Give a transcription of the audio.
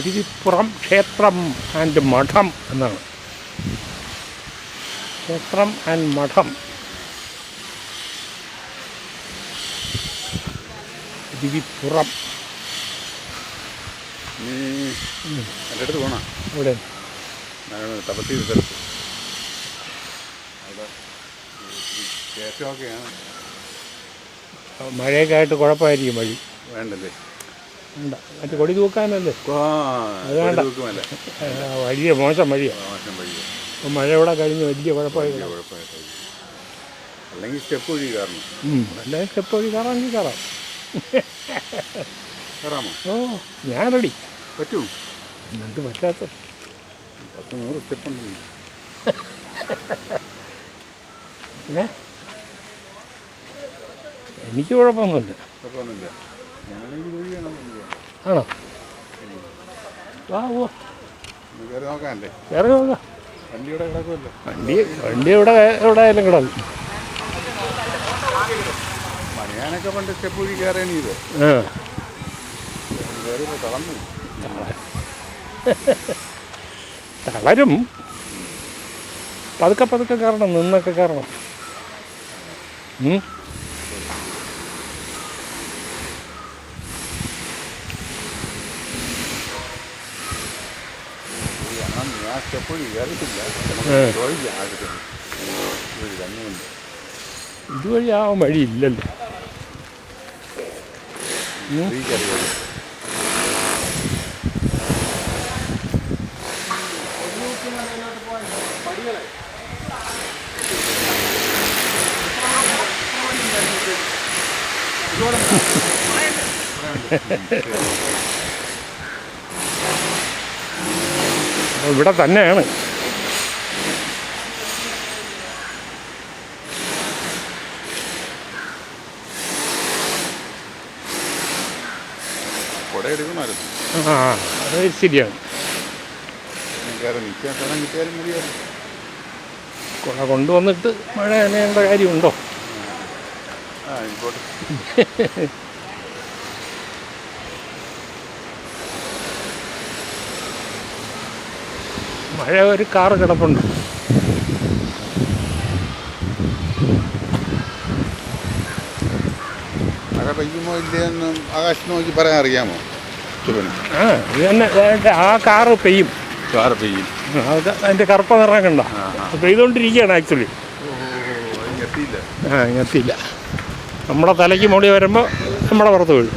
അരുവിപ്പുറം ക്ഷേത്രം ആൻഡ് മഠം എന്നാണ്. ക്ഷേത്രം ആൻഡ് മഠം. അരുവിപ്പുറം. എൻ്റെ അടുത്ത് പോകണം. ഇവിടെ തപത്തി സ്ഥലത്ത് അവിടെ ശേഷമൊക്കെയാണ്. മഴയൊക്കെ ആയിട്ട് കുഴപ്പമായിരിക്കും വഴി. വേണ്ടല്ലേ? വേണ്ട, മറ്റു കൊടി തൂക്കാനല്ലേ. അത് വേണ്ട, വഴിയോ മോശം വഴിയോ. അപ്പം മഴ ഇവിടെ കഴിഞ്ഞ് വലിയ കുഴപ്പമായി. അല്ലെങ്കിൽ സ്റ്റെപ്പ് വഴി കയറണം. അല്ലെങ്കിൽ സ്റ്റെപ്പ് വഴി കയറാമെങ്കിൽ കയറാം. കയറാമോ? ഓ, ഞാൻ റെഡി. പറ്റൂ? എന്ത് പറ്റാത്ത 100 സ്റ്റെപ്പ് ഉണ്ട്. എനിക്ക് കുഴപ്പമൊന്നുമില്ല. കുഴപ്പമൊന്നുമില്ല. ഞാനാണെങ്കിൽ വഴി വേണം. ആണോ? വാ ഓ, കയറി നോക്കാനല്ലേ? കയറി നോക്കാം. വണ്ടി ഇവിടെ കിടക്കുമല്ലോ. വണ്ടി ഇവിടെ എവിടെയായാലും കിടക്കും. മണിയാനൊക്കെ പണ്ട് സ്റ്റെപ്പ് വഴി കയറേണി. ഇത് കയറിയപ്പോൾ തളർന്നു. തളരും. പതുക്കെ പതുക്കെ കയറണം, നിന്നൊക്കെ കയറണം. ഞാൻ സ്റ്റെപ്പ് വഴി കയറിയിട്ടില്ല. ഇതുവഴി ആ വഴിയില്ലല്ലോ. ഇവിടെ തന്നെയാണ്. ആ, അത് ശരിയാണ്. കുട കൊണ്ടുവന്നിട്ട് മഴ നനയേണ്ട കാര്യമുണ്ടോ? മഴ ഒരു കാറ് കിടപ്പുണ്ട്. മഴ പെയ്യുമോ ഇല്ലയെന്ന് ആകാശത്ത് നോക്കി പറയാൻ അറിയാമോ? ആ, ഇത് തന്നെ. ആ കാറ് പെയ്യും. കാറ് പെയ്യും. അതിൻ്റെ കറുപ്പ നിറം കണ്ട പെയ്തുകൊണ്ടിരിക്കുകയാണ് ആക്ച്വലി. എത്തിയില്ല. എത്തിയില്ല. നമ്മുടെ തലയ്ക്ക് മുടി വരുമ്പോൾ നമ്മുടെ പുറത്ത് വീഴും.